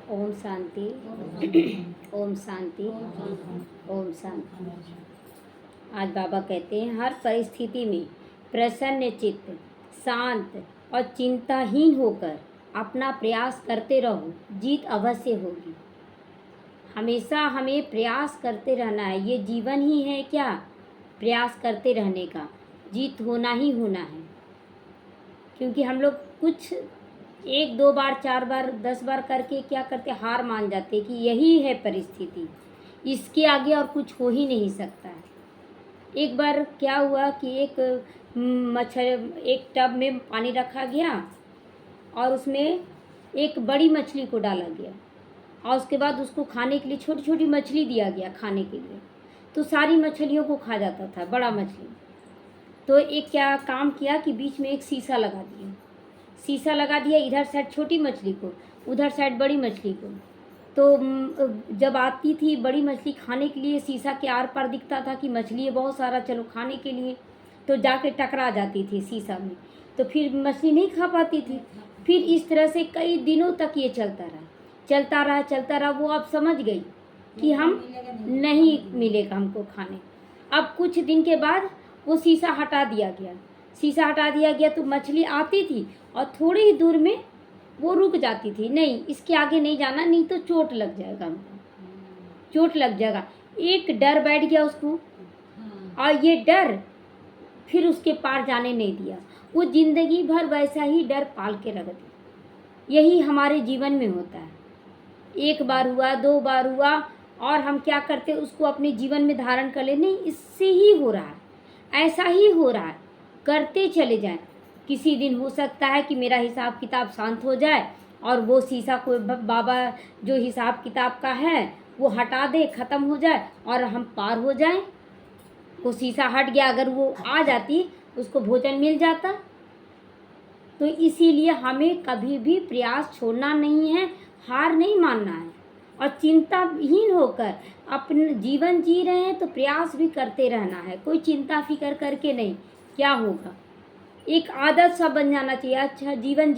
ओम शांति। ओम शांति। ओम शांति। आज बाबा कहते हैं हर परिस्थिति में प्रसन्न चित्त, शांत और चिंताहीन होकर अपना प्रयास करते रहो, जीत अवश्य होगी। हमेशा हमें प्रयास करते रहना है। ये जीवन ही है क्या, प्रयास करते रहने का, जीत होना ही होना है। क्योंकि हम लोग कुछ 1-2 बार 4 बार 10 बार करके क्या करते, हार मान जाते कि यही है परिस्थिति, इसके आगे और कुछ हो ही नहीं सकता है। एक बार क्या हुआ कि एक टब में पानी रखा गया और उसमें एक बड़ी मछली को डाला गया और उसके बाद उसको खाने के लिए छोटी छोटी मछली दिया गया खाने के लिए। तो सारी मछलियों को खा जाता था बड़ा मछली। तो एक क्या काम किया कि बीच में एक शीशा लगा दिया। शीशा लगा दिया, इधर साइड छोटी मछली को, उधर साइड बड़ी मछली को। तो जब आती थी बड़ी मछली खाने के लिए, शीशा के आर पार दिखता था कि मछली है बहुत सारा, चलो खाने के लिए, तो जाके टकरा जाती थी शीशा में, तो फिर मछली नहीं खा पाती थी। फिर इस तरह से कई दिनों तक ये चलता रहा। वो अब समझ गई कि हम नहीं मिलेगा हमको खाने। अब कुछ दिन के बाद वो शीशा हटा दिया गया तो मछली आती थी और थोड़ी ही दूर में वो रुक जाती थी, नहीं इसके आगे नहीं जाना, नहीं तो चोट लग जाएगा हमको, चोट लग जाएगा। एक डर बैठ गया उसको और ये डर फिर उसके पार जाने नहीं दिया। वो जिंदगी भर वैसा ही डर पाल के रख दिया। यही हमारे जीवन में होता है। 1 बार हुआ, 2 बार हुआ और हम क्या करते, उसको अपने जीवन में धारण कर ले, नहीं इससे ही हो रहा है, ऐसा ही हो रहा है, करते चले जाएं। किसी दिन हो सकता है कि मेरा हिसाब किताब शांत हो जाए और वो शीशा को बाबा जो हिसाब किताब का है वो हटा दे, ख़त्म हो जाए और हम पार हो जाएं। वो शीशा हट गया, अगर वो आ जाती उसको भोजन मिल जाता। तो इसीलिए हमें कभी भी प्रयास छोड़ना नहीं है, हार नहीं मानना है और चिंताहीन होकर अपना जीवन जी रहे हैं तो प्रयास भी करते रहना है। कोई चिंता फिकर करके नहीं, क्या होगा, एक आदत सा बन जाना चाहिए। अच्छा जीवन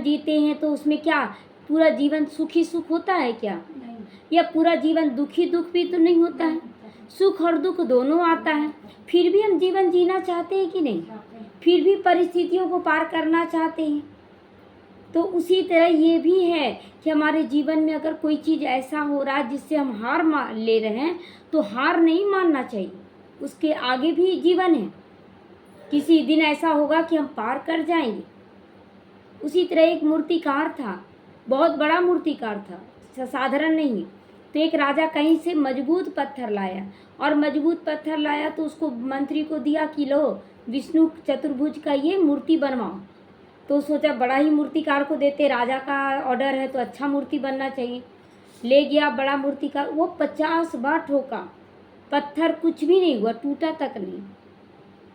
जीते हैं तो उसमें क्या पूरा जीवन सुखी सुख होता है क्या, नहीं। या पूरा जीवन दुखी दुख भी तो नहीं होता है, सुख और दुख दोनों आता है। फिर भी हम जीवन जीना चाहते हैं कि नहीं, फिर भी परिस्थितियों को पार करना चाहते हैं। तो उसी तरह ये भी है कि हमारे जीवन में अगर कोई चीज़ ऐसा हो रहा है जिससे हम हार ले रहे हैं तो हार नहीं मानना चाहिए, उसके आगे भी जीवन है। किसी दिन ऐसा होगा कि हम पार कर जाएंगे। उसी तरह एक मूर्तिकार था, बहुत बड़ा मूर्तिकार था, साधारण नहीं। तो एक राजा कहीं से मजबूत पत्थर लाया और मजबूत पत्थर लाया तो उसको मंत्री को दिया कि लो विष्णु चतुर्भुज का ये मूर्ति बनवाओ। तो सोचा बड़ा ही मूर्तिकार को देते, राजा का ऑर्डर है तो अच्छा मूर्ति बनना चाहिए। ले गया बड़ा मूर्तिकार, वो 50 बार ठोका, पत्थर कुछ भी नहीं हुआ, टूटा तक नहीं।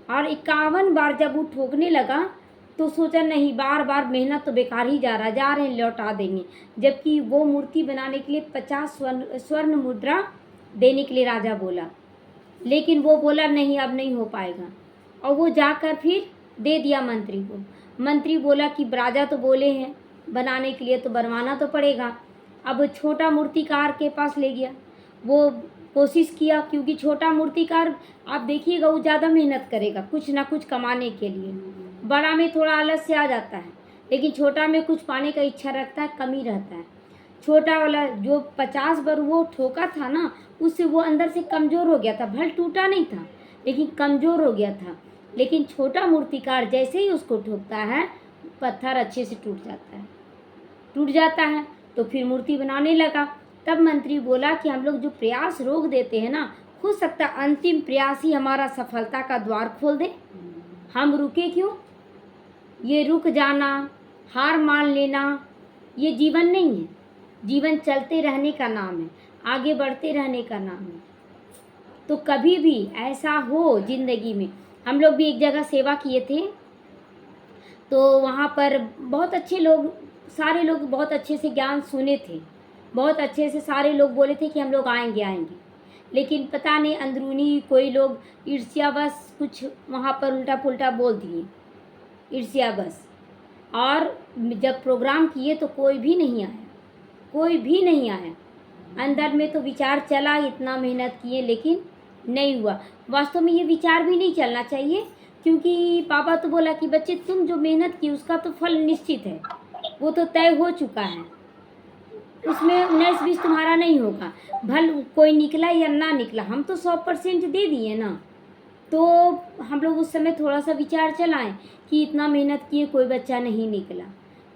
और 51 बार जब वो ठोकने लगा तो सोचा नहीं, बार बार मेहनत तो बेकार ही जा रहे हैं, लौटा देंगे। जबकि वो मूर्ति बनाने के लिए 50 स्वर्ण मुद्रा देने के लिए राजा बोला, लेकिन वो बोला नहीं अब नहीं हो पाएगा। और वो जाकर फिर दे दिया मंत्री को। मंत्री बोला कि राजा तो बोले हैं बनाने के लिए तो बनवाना तो पड़ेगा। अब छोटा मूर्तिकार के पास ले गया, वो कोशिश किया, क्योंकि छोटा मूर्तिकार आप देखिएगा वो ज़्यादा मेहनत करेगा कुछ ना कुछ कमाने के लिए। बड़ा में थोड़ा आलस्य आ जाता है, लेकिन छोटा में कुछ पाने का इच्छा रखता है, कमी रहता है। छोटा वाला जो 50 बार वो ठोका था ना, उससे वो अंदर से कमज़ोर हो गया था, भले टूटा नहीं था लेकिन कमज़ोर हो गया था। लेकिन छोटा मूर्तिकार जैसे ही उसको ठोकता है पत्थर अच्छे से टूट जाता है। तो फिर मूर्ति बनाने लगा। तब मंत्री बोला कि हम लोग जो प्रयास रोक देते हैं ना, हो सकता है अंतिम प्रयास ही हमारा सफलता का द्वार खोल दे। हम रुके क्यों, ये रुक जाना, हार मान लेना, ये जीवन नहीं है। जीवन चलते रहने का नाम है, आगे बढ़ते रहने का नाम है। तो कभी भी ऐसा हो जिंदगी में, हम लोग भी एक जगह सेवा किए थे तो वहाँ पर बहुत अच्छे लोग, सारे लोग बहुत अच्छे से ज्ञान सुने थे, बहुत अच्छे से सारे लोग बोले थे कि हम लोग आएंगे। लेकिन पता नहीं अंदरूनी कोई लोग ईर्ष्यावश कुछ वहाँ पर उल्टा पुल्टा बोल दिए, ईर्ष्यावश। और जब प्रोग्राम किए तो कोई भी नहीं आया, कोई भी नहीं आया। अंदर में तो विचार चला, इतना मेहनत किए लेकिन नहीं हुआ। वास्तव में ये विचार भी नहीं चलना चाहिए, क्योंकि पापा तो बोला कि बच्चे तुम जो मेहनत की उसका तो फल निश्चित है, वो तो तय हो चुका है, उसमें 19-20 तुम्हारा नहीं होगा। भल कोई निकला या ना निकला, हम तो 100% दे दिए ना। तो हम लोग उस समय थोड़ा सा विचार चलाएं कि इतना मेहनत किए कोई बच्चा नहीं निकला।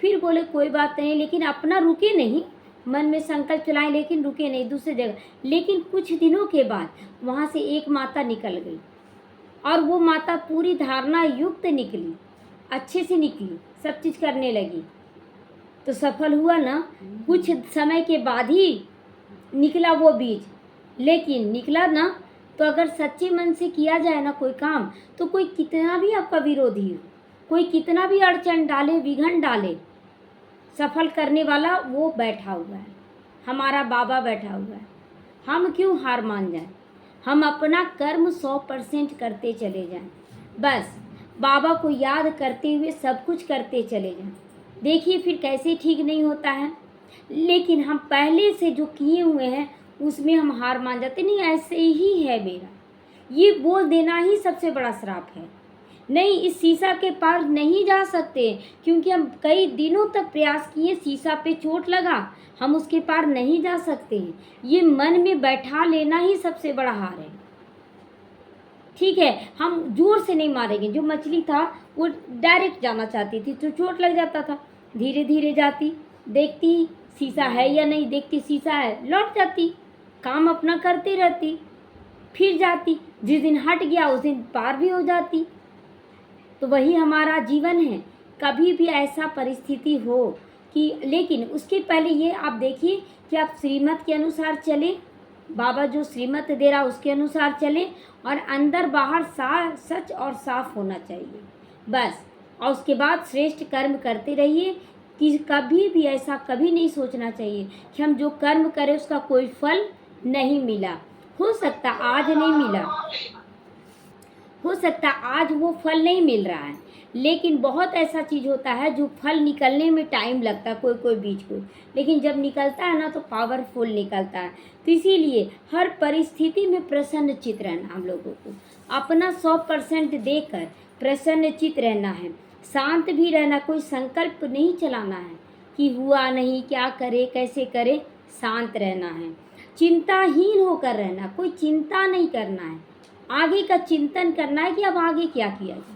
फिर बोले कोई बात नहीं, लेकिन अपना रुके नहीं, मन में संकल्प चलाएं लेकिन रुके नहीं दूसरी जगह। लेकिन कुछ दिनों के बाद वहाँ से एक माता निकल गई, और वो माता पूरी धारणा युक्त निकली, अच्छे से निकली, सब चीज़ करने लगी। तो सफल हुआ ना। कुछ समय के बाद ही निकला वो बीज, लेकिन निकला ना। तो अगर सच्चे मन से किया जाए ना कोई काम, तो कोई कितना भी आपका विरोधी हो, कोई कितना भी अड़चन डाले, विघन डाले, सफल करने वाला वो बैठा हुआ है, हमारा बाबा बैठा हुआ है। हम क्यों हार मान जाएं? हम अपना कर्म 100% करते चले जाएं, बस बाबा को याद करते हुए सब कुछ करते चले जाएं। देखिए फिर कैसे ठीक नहीं होता है। लेकिन हम पहले से जो किए हुए हैं उसमें हम हार मान जाते, नहीं ऐसे ही है मेरा, ये बोल देना ही सबसे बड़ा श्राप है। नहीं, इस शीशा के पार नहीं जा सकते, क्योंकि हम कई दिनों तक प्रयास किए, शीशा पे चोट लगा, हम उसके पार नहीं जा सकते हैं। ये मन में बैठा लेना ही सबसे बड़ा हार है। ठीक है, हम जोर से नहीं मारेंगे। जो मछली था वो डायरेक्ट जाना चाहती थी तो चोट लग जाता था, धीरे धीरे जाती, देखती शीशा है या नहीं, देखती शीशा है, लौट जाती, काम अपना करती रहती, फिर जाती। जिस दिन हट गया उस दिन पार भी हो जाती। तो वही हमारा जीवन है। कभी भी ऐसा परिस्थिति हो कि, लेकिन उसके पहले ये आप देखिए कि आप श्रीमत के अनुसार चले, बाबा जो श्रीमत दे रहा उसके अनुसार चले, और अंदर बाहर सच और साफ होना चाहिए बस। और उसके बाद श्रेष्ठ कर्म करते रहिए। कि कभी भी ऐसा कभी नहीं सोचना चाहिए कि हम जो कर्म करें उसका कोई फल नहीं मिला। हो सकता आज नहीं मिला, हो सकता आज वो फल नहीं मिल रहा है, लेकिन बहुत ऐसा चीज़ होता है जो फल निकलने में टाइम लगता है, कोई कोई बीज को, लेकिन जब निकलता है ना तो पावरफुल निकलता है। तो इसीलिए हर परिस्थिति में प्रसन्नचित्त रहना, हम लोगों को अपना 100% देकर प्रसन्नचित्त रहना है, शांत भी रहना। कोई संकल्प नहीं चलाना है कि हुआ नहीं, क्या करे, कैसे करे, शांत रहना है, चिंताहीन होकर रहना, कोई चिंता नहीं करना है, आगे का चिंतन करना है कि अब आगे क्या किया जाए।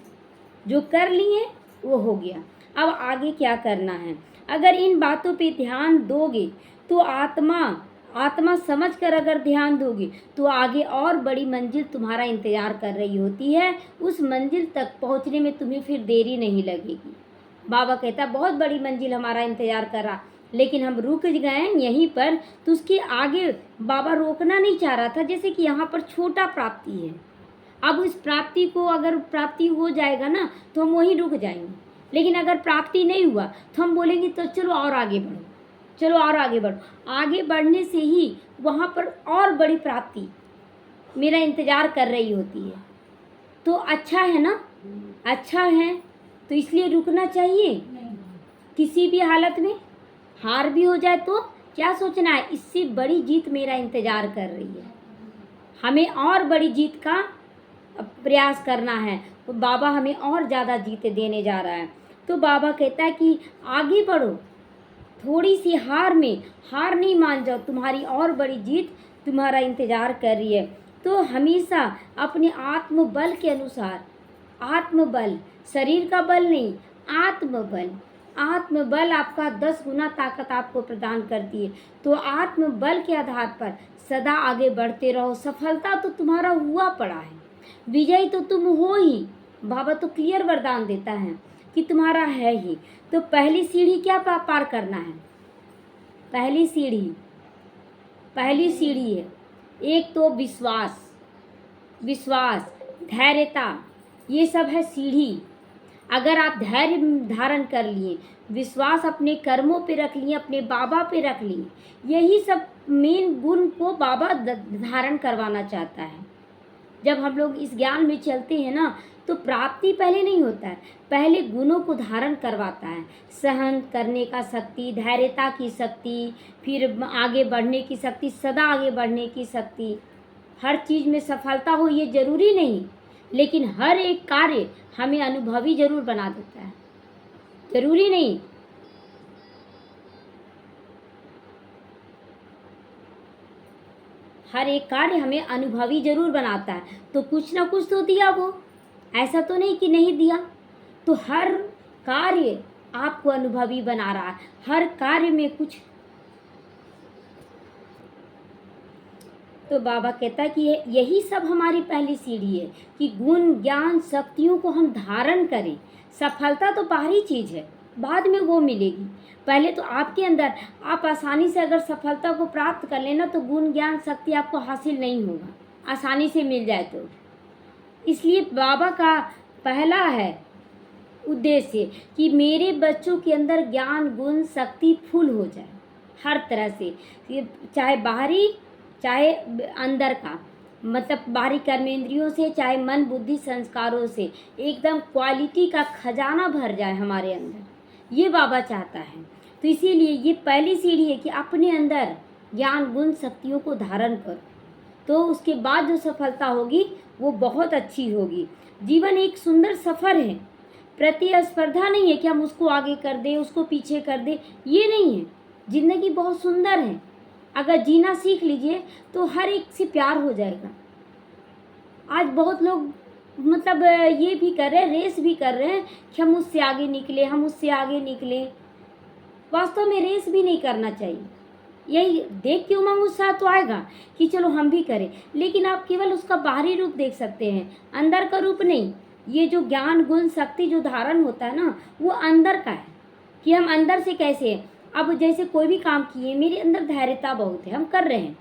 जो कर लिए वो हो गया, अब आगे क्या करना है। अगर इन बातों पे ध्यान दोगे तो आत्मा समझ कर अगर ध्यान दोगे तो आगे और बड़ी मंजिल तुम्हारा इंतज़ार कर रही होती है। उस मंजिल तक पहुंचने में तुम्हें फिर देरी नहीं लगेगी। बाबा कहता बहुत बड़ी मंजिल हमारा इंतज़ार कर रहा, लेकिन हम रुक गए यहीं पर, तो उसके आगे बाबा रोकना नहीं चाह रहा था। जैसे कि यहाँ पर छोटा प्राप्ति है, अब इस प्राप्ति को अगर प्राप्ति हो जाएगा ना तो हम वहीं रुक जाएंगे, लेकिन अगर प्राप्ति नहीं हुआ तो हम बोलेंगे तो चलो और आगे बढ़ो, चलो और आगे बढ़ो। आगे बढ़ने से ही वहाँ पर और बड़ी प्राप्ति मेरा इंतज़ार कर रही होती है। तो अच्छा है ना, अच्छा है, तो इसलिए रुकना चाहिए। किसी भी हालत में हार भी हो जाए तो क्या सोचना है, इससे बड़ी जीत मेरा इंतज़ार कर रही है, हमें और बड़ी जीत का प्रयास करना है। तो बाबा हमें और ज़्यादा जीत देने जा रहा है। तो बाबा कहता है कि आगे बढ़ो, थोड़ी सी हार में हार नहीं मान जाओ, तुम्हारी और बड़ी जीत तुम्हारा इंतज़ार कर रही है। तो हमेशा अपने आत्मबल के अनुसार, आत्मबल, शरीर का बल नहीं, आत्मबल, आत्मबल आपका 10 गुना ताकत आपको प्रदान करती है। तो आत्मबल के आधार पर सदा आगे बढ़ते रहो। सफलता तो तुम्हारा हुआ पड़ा है, विजय तो तुम हो ही। बाबा तो क्लियर वरदान देता है कि तुम्हारा है ही। तो पहली सीढ़ी क्या पार करना है, पहली सीढ़ी है एक तो विश्वास, धैर्यता, ये सब है सीढ़ी। अगर आप धैर्य धारण कर लिए, विश्वास अपने कर्मों पे रख लिए, अपने बाबा पे रख लिए, यही सब मेन गुण को बाबा धारण करवाना चाहता है। जब हम लोग इस ज्ञान में चलते हैं ना, तो प्राप्ति पहले नहीं होता है, पहले गुणों को धारण करवाता है। सहन करने का शक्ति, धैर्यता की शक्ति, फिर आगे बढ़ने की शक्ति, सदा आगे बढ़ने की शक्ति। हर चीज़ में सफलता हो ये जरूरी नहीं, लेकिन हर एक कार्य हमें अनुभवी जरूर बना देता है, जरूरी नहीं। हर एक कार्य हमें अनुभवी जरूर बनाता है, तो कुछ ना कुछ तो दिया वो, ऐसा तो नहीं कि नहीं दिया। तो हर कार्य आपको अनुभवी बना रहा है, हर कार्य में कुछ। तो बाबा कहता है कि यही सब हमारी पहली सीढ़ी है कि गुण ज्ञान शक्तियों को हम धारण करें। सफलता तो बाहरी चीज़ है, बाद में वो मिलेगी। पहले तो आपके अंदर, आप आसानी से अगर सफलता को प्राप्त कर लेना तो गुण ज्ञान शक्ति आपको हासिल नहीं होगा, आसानी से मिल जाए तो। इसलिए बाबा का पहला है उद्देश्य कि मेरे बच्चों के अंदर ज्ञान गुण शक्ति फुल हो जाए हर तरह से, चाहे बाहरी चाहे अंदर का, मतलब बाहरी कर्मेंद्रियों से, चाहे मन बुद्धि संस्कारों से, एकदम क्वालिटी का खजाना भर जाए हमारे अंदर, ये बाबा चाहता है। तो इसीलिए ये पहली सीढ़ी है कि अपने अंदर ज्ञान गुण शक्तियों को धारण करो, तो उसके बाद जो सफलता होगी वो बहुत अच्छी होगी। जीवन एक सुंदर सफ़र है, प्रतिस्पर्धा नहीं है कि हम उसको आगे कर दें उसको पीछे कर दें, ये नहीं है। ज़िंदगी बहुत सुंदर है, अगर जीना सीख लीजिए तो हर एक से प्यार हो जाएगा। आज बहुत लोग मतलब ये भी कर रहे हैं, रेस भी कर रहे हैं कि हम उससे आगे निकले, हम उससे आगे निकले। वास्तव में रेस भी नहीं करना चाहिए। यही देख के उमंग उत्साह तो आएगा कि चलो हम भी करें, लेकिन आप केवल उसका बाहरी रूप देख सकते हैं, अंदर का रूप नहीं। ये जो ज्ञान गुण शक्ति जो धारण होता है ना, वो अंदर का है कि हम अंदर से कैसे हैं। अब जैसे कोई भी काम किए, मेरे अंदर धैर्यता बहुत है, हम कर रहे हैं,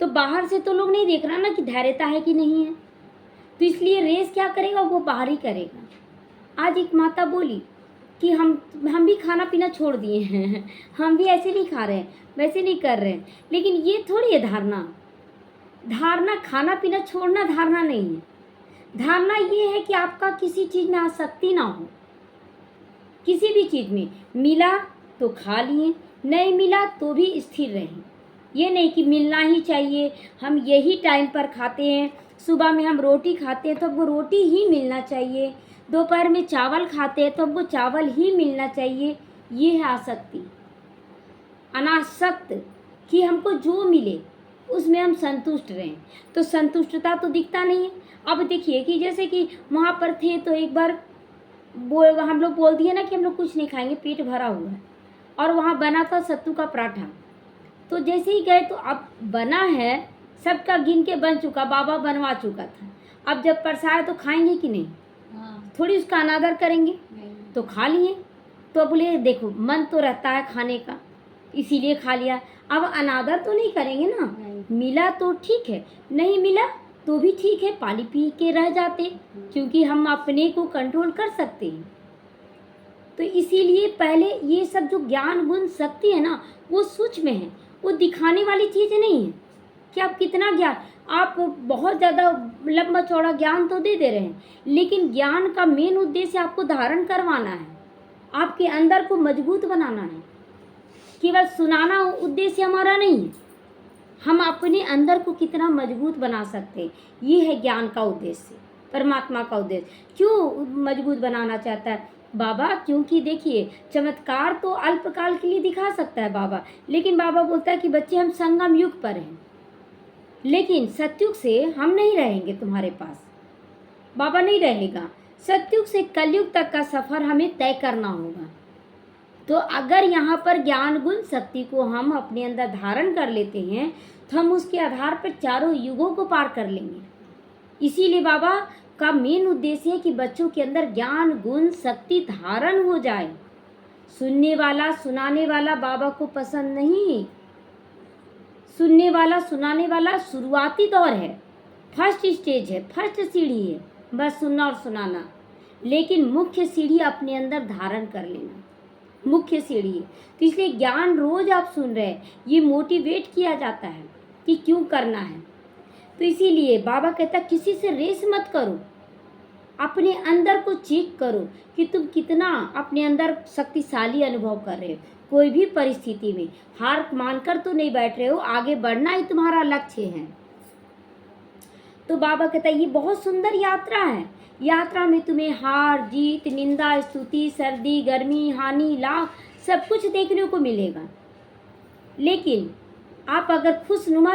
तो बाहर से तो लोग नहीं देख रहा ना कि धैर्यता है कि नहीं है। तो इसलिए रेस क्या करेगा, वो बाहर ही करेगा। आज एक माता बोली कि हम भी खाना पीना छोड़ दिए हैं, हम भी ऐसे नहीं खा रहे हैं, वैसे नहीं कर रहे हैं। लेकिन ये थोड़ी है धारणा खाना पीना छोड़ना धारणा नहीं है। धारणा ये है कि आपका किसी चीज़ में आसक्ति ना हो। किसी भी चीज़ में मिला तो खा लिए, नहीं मिला तो भी स्थिर रहें। ये नहीं कि मिलना ही चाहिए, हम यही टाइम पर खाते हैं, सुबह में हम रोटी खाते हैं तो वो रोटी ही मिलना चाहिए, दोपहर में चावल खाते हैं तो वो चावल ही मिलना चाहिए। ये है आसक्ति। अनासक्त कि हमको जो मिले उसमें हम संतुष्ट रहें, तो संतुष्टता तो दिखता नहीं है। अब देखिए कि जैसे कि वहाँ पर थे तो एक बार हम लोग बोल दिए ना कि हम लोग कुछ नहीं खाएंगे, पेट भरा हुआ है, और वहाँ बना था सत्तू का पराठा। तो जैसे ही गए तो अब बना है, सबका गिन के बन चुका, बाबा बनवा चुका था। अब जब परसाए तो खाएंगे कि नहीं? थोड़ी उसका अनादर करेंगे? तो खा लिए। तो बोले देखो मन तो रहता है खाने का, इसीलिए खा लिया। अब अनादर तो नहीं करेंगे ना, मिला तो ठीक है, नहीं मिला तो भी ठीक है, पानी पी के रह जाते, क्योंकि हम अपने को कंट्रोल कर सकते हैं। तो इसीलिए पहले ये सब जो ज्ञान गुण शक्ति है ना, वो सूक्ष्म है, वो दिखाने वाली चीज़ नहीं है कि आप कितना ज्ञान, आप बहुत ज़्यादा लंबा चौड़ा ज्ञान तो दे रहे हैं, लेकिन ज्ञान का मेन उद्देश्य आपको धारण करवाना है, आपके अंदर को मजबूत बनाना है। केवल सुनाना उद्देश्य हमारा नहीं है, हम अपने अंदर को कितना मजबूत बना सकते हैं, ये है ज्ञान का उद्देश्य, परमात्मा का उद्देश्य। क्यों मजबूत बनाना चाहता है बाबा? क्योंकि देखिए चमत्कार तो अल्पकाल के लिए दिखा सकता है बाबा, लेकिन बाबा बोलता है कि बच्चे हम संगम युग पर हैं, लेकिन सतयुग से हम नहीं रहेंगे तुम्हारे पास, बाबा नहीं रहेगा। सतयुग से कलयुग तक का सफ़र हमें तय करना होगा। तो अगर यहाँ पर ज्ञान गुण शक्ति को हम अपने अंदर धारण कर लेते हैं तो हम उसके आधार पर चारों युगों को पार कर लेंगे। इसीलिए बाबा का मेन उद्देश्य है कि बच्चों के अंदर ज्ञान गुण शक्ति धारण हो जाए। सुनने वाला सुनाने वाला बाबा को पसंद नहीं। सुनने वाला सुनाने वाला शुरुआती दौर है, फर्स्ट स्टेज है, फर्स्ट सीढ़ी है, बस सुनना और सुनाना। लेकिन मुख्य सीढ़ी अपने अंदर धारण कर लेना, मुख्य सीढ़ी है। तो इसलिए ज्ञान रोज आप सुन रहे हैं, ये मोटिवेट किया जाता है कि क्यों करना है। तो इसीलिए बाबा कहता किसी से रेस मत करो, अपने अंदर को चेक करो कि तुम कितना अपने अंदर शक्तिशाली अनुभव कर रहे हो। कोई भी परिस्थिति में हार मानकर तो नहीं बैठ रहे हो, आगे बढ़ना ही तुम्हारा लक्ष्य है। तो बाबा कहता है ये बहुत सुंदर यात्रा है। यात्रा में तुम्हें हार जीत, निंदा, स्तुति, सर्दी, गर्मी, हानि, लाभ सब कुछ देखने को मिलेगा। लेकिन आप अगर खुशनुमा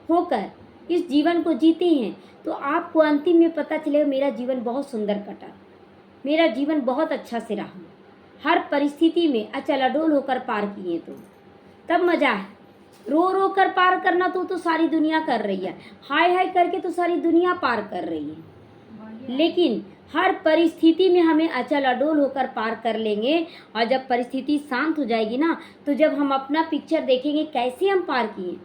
होकर इस जीवन को जीते हैं तो आपको अंतिम में पता चलेगा मेरा जीवन बहुत सुंदर कटा, मेरा जीवन बहुत अच्छा से रहा, हर परिस्थिति में अचल अडोल होकर पार किए। तो तब मज़ा है। रो रो कर पार करना तो सारी दुनिया कर रही है, हाय हाय करके तो सारी दुनिया पार कर रही है। लेकिन हर परिस्थिति में हमें अचल अडोल होकर पार कर लेंगे। और जब परिस्थिति शांत हो जाएगी ना, तो जब हम अपना पिक्चर देखेंगे कैसे हम पार किए,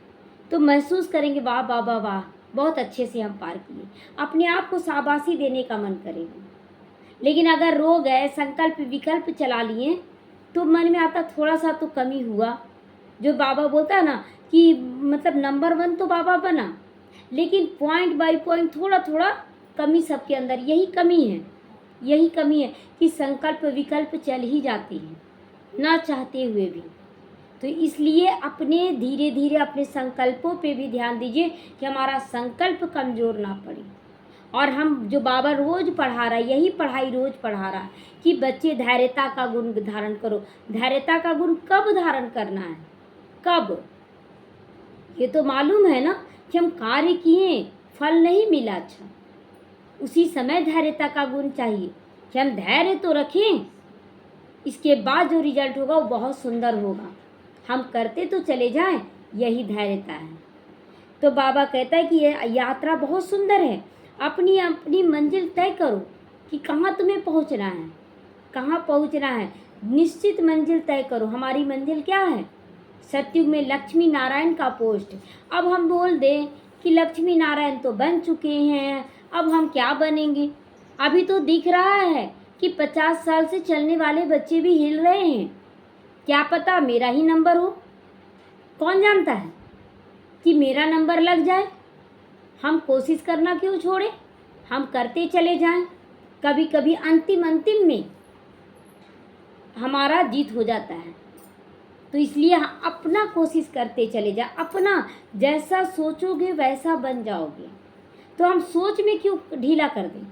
तो महसूस करेंगे वाह वाह वाह वाह, बहुत अच्छे से हम पार किए। अपने आप को शाबाशी देने का मन करेगा। लेकिन अगर रो गए, संकल्प विकल्प चला लिए, तो मन में आता थोड़ा सा तो कमी हुआ। जो बाबा बोलता है ना कि मतलब नंबर 1 तो बाबा बना, लेकिन पॉइंट बाय पॉइंट थोड़ा थोड़ा कमी सबके अंदर, यही कमी है, यही कमी है कि संकल्प विकल्प चल ही जाती है ना चाहते हुए भी। तो इसलिए अपने धीरे धीरे अपने संकल्पों पे भी ध्यान दीजिए कि हमारा संकल्प कमज़ोर ना पड़े। और हम जो बाबा रोज़ पढ़ा रहा है, यही पढ़ाई रोज़ पढ़ा रहा है कि बच्चे धैर्यता का गुण धारण करो। धैर्यता का गुण कब धारण करना है, कब? ये तो मालूम है ना कि हम कार्य किए, फल नहीं मिला, अच्छा उसी समय धैर्यता का गुण चाहिए कि हम धैर्य तो रखें, इसके बाद जो रिजल्ट होगा वो बहुत सुंदर होगा। हम करते तो चले जाएं, यही धैर्यता है। तो बाबा कहता है कि ये यात्रा बहुत सुंदर है। अपनी अपनी मंजिल तय करो कि कहाँ तुम्हें पहुँचना है, कहाँ पहुँचना है। निश्चित मंजिल तय करो। हमारी मंजिल क्या है? सतयुग में लक्ष्मी नारायण का पोस्ट। अब हम बोल दें कि लक्ष्मी नारायण तो बन चुके हैं, अब हम क्या बनेंगे? अभी तो दिख रहा है कि 50 साल से चलने वाले बच्चे भी हिल रहे हैं। क्या पता मेरा ही नंबर हो, कौन जानता है कि मेरा नंबर लग जाए। हम कोशिश करना क्यों छोड़े, हम करते चले जाएं। कभी कभी अंतिम में हमारा जीत हो जाता है। तो इसलिए अपना कोशिश करते चले जाए, अपना जैसा सोचोगे वैसा बन जाओगे। तो हम सोच में क्यों ढीला कर दें?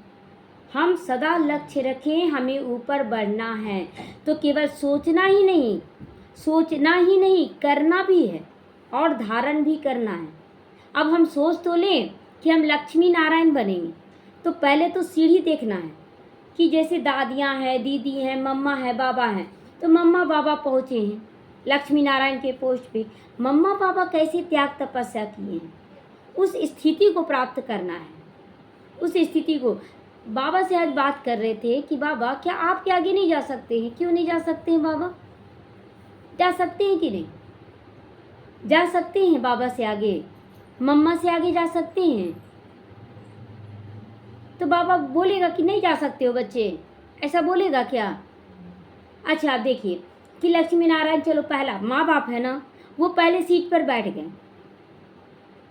हम सदा लक्ष्य रखें, हमें ऊपर बढ़ना है। तो केवल सोचना ही नहीं करना भी है और धारण भी करना है। अब हम सोच तो लें कि हम लक्ष्मी नारायण बनेंगे, तो पहले तो सीढ़ी देखना है कि जैसे दादियाँ हैं, दीदी हैं, मम्मा है, बाबा हैं। तो मम्मा बाबा पहुँचे हैं लक्ष्मी नारायण के पोस्ट पे, मम्मा पापा कैसे त्याग तपस्या किए हैं, उस स्थिति को प्राप्त करना है। उस स्थिति को बाबा से आज बात कर रहे थे कि बाबा क्या आपके आगे नहीं जा सकते हैं? क्यों नहीं जा सकते हैं बाबा? जा सकते हैं कि नहीं? जा सकते हैं बाबा से आगे, मम्मा से आगे जा सकते हैं। तो बाबा बोलेगा कि नहीं जा सकते हो बच्चे, ऐसा बोलेगा क्या? अच्छा आप देखिए कि लक्ष्मी नारायण, चलो पहला माँ बाप है ना, वो पहले सीट पर बैठ गए,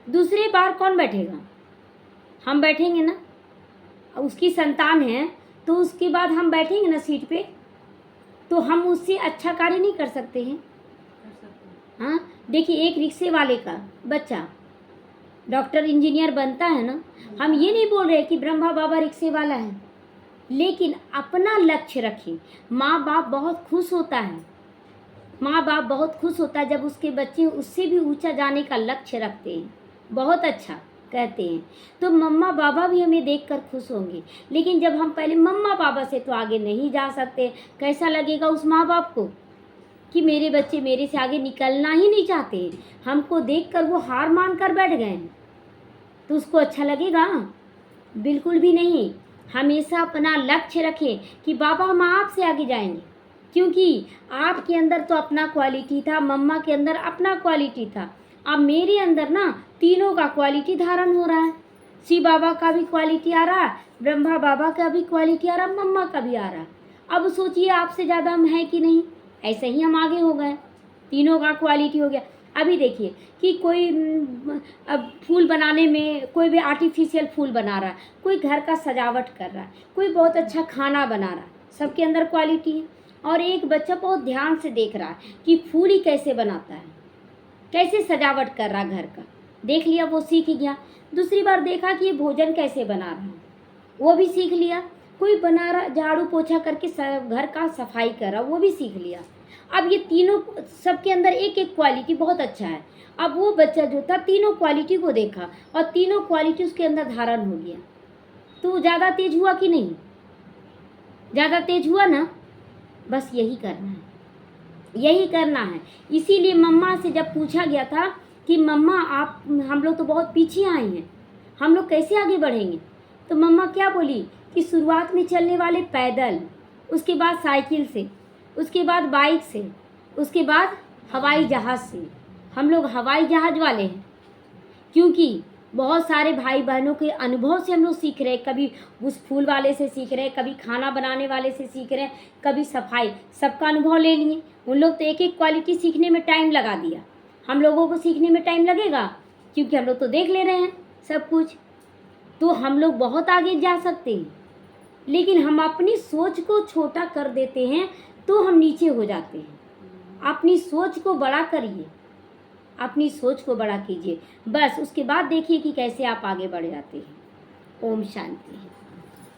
दूसरी बार कौन बैठेगा? हम बैठेंगे ना। उसकी संतान है तो उसके बाद हम बैठेंगे ना सीट पे, तो हम उससे अच्छा कार्य नहीं कर सकते हैं? हाँ देखिए, एक रिक्शे वाले का बच्चा डॉक्टर इंजीनियर बनता है ना। हम ये नहीं बोल रहे कि ब्रह्मा बाबा रिक्शे वाला है, लेकिन अपना लक्ष्य रखें। माँ बाप बहुत खुश होता है, माँ बाप बहुत खुश होता है जब उसके बच्चे उससे भी ऊंचा जाने का लक्ष्य रखते हैं, बहुत अच्छा कहते हैं। तो मम्मा बाबा भी हमें देखकर खुश होंगे। लेकिन जब हम पहले मम्मा बाबा से तो आगे नहीं जा सकते, कैसा लगेगा उस माँ बाप को कि मेरे बच्चे मेरे से आगे निकलना ही नहीं चाहते, हमको देखकर वो हार मान कर बैठ गए हैं, तो उसको अच्छा लगेगा? बिल्कुल भी नहीं। हमेशा अपना लक्ष्य रखें कि बाबा हम आपसे आगे जाएंगे, क्योंकि आपके अंदर तो अपना क्वालिटी था, मम्मा के अंदर अपना क्वालिटी था। अब मेरे अंदर ना तीनों का क्वालिटी धारण हो रहा है। शिव बाबा का भी क्वालिटी आ रहा है, ब्रह्मा बाबा का भी क्वालिटी आ रहा, मम्मा का भी आ रहा। अब सोचिए आपसे ज़्यादा हम हैं कि नहीं? ऐसे ही हम आगे हो गए, तीनों का क्वालिटी हो गया। अभी देखिए कि कोई अब फूल बनाने में कोई भी आर्टिफिशियल फूल बना रहा है, कोई घर का सजावट कर रहा है, कोई बहुत अच्छा खाना बना रहा है, सबके अंदर क्वालिटी है। और एक बच्चा बहुत ध्यान से देख रहा है कि फूल ही कैसे बनाता है, कैसे सजावट कर रहा घर का, देख लिया, वो सीख गया। दूसरी बार देखा कि ये भोजन कैसे बना रहा है, वो भी सीख लिया। कोई बना रहा, झाड़ू पोछा करके घर का सफाई कर रहा, वो भी सीख लिया। अब ये तीनों सबके अंदर एक एक क्वालिटी बहुत अच्छा है। अब वो बच्चा जो था तीनों क्वालिटी को देखा और तीनों क्वालिटी उसके अंदर धारण हो गया, तो वो ज़्यादा तेज हुआ कि नहीं? ज़्यादा तेज हुआ ना। बस यही करना है, यही करना है। इसीलिए मम्मा से जब पूछा गया था कि मम्मा आप, हम लोग तो बहुत पीछे आए हैं, हम लोग कैसे आगे बढ़ेंगे, तो मम्मा क्या बोली कि शुरुआत में चलने वाले पैदल, उसके बाद साइकिल से, उसके बाद बाइक से, उसके बाद हवाई जहाज़ से। हम लोग हवाई जहाज़ वाले हैं, क्योंकि बहुत सारे भाई बहनों के अनुभव से हम लोग सीख रहे हैं। कभी उस फूल वाले से सीख रहे हैं, कभी खाना बनाने वाले से सीख रहे हैं, कभी सफाई, सबका अनुभव ले लिए। उन लोग तो एक एक क्वालिटी सीखने में टाइम लगा दिया, हम लोगों को सीखने में टाइम लगेगा क्योंकि हम लोग तो देख ले रहे हैं सब कुछ। तो हम लोग बहुत आगे जा सकते हैं, लेकिन हम अपनी सोच को छोटा कर देते हैं तो हम नीचे हो जाते हैं। अपनी सोच को बड़ा करिए, अपनी सोच को बड़ा कीजिए, बस उसके बाद देखिए कि कैसे आप आगे बढ़ जाते हैं। ओम शांति।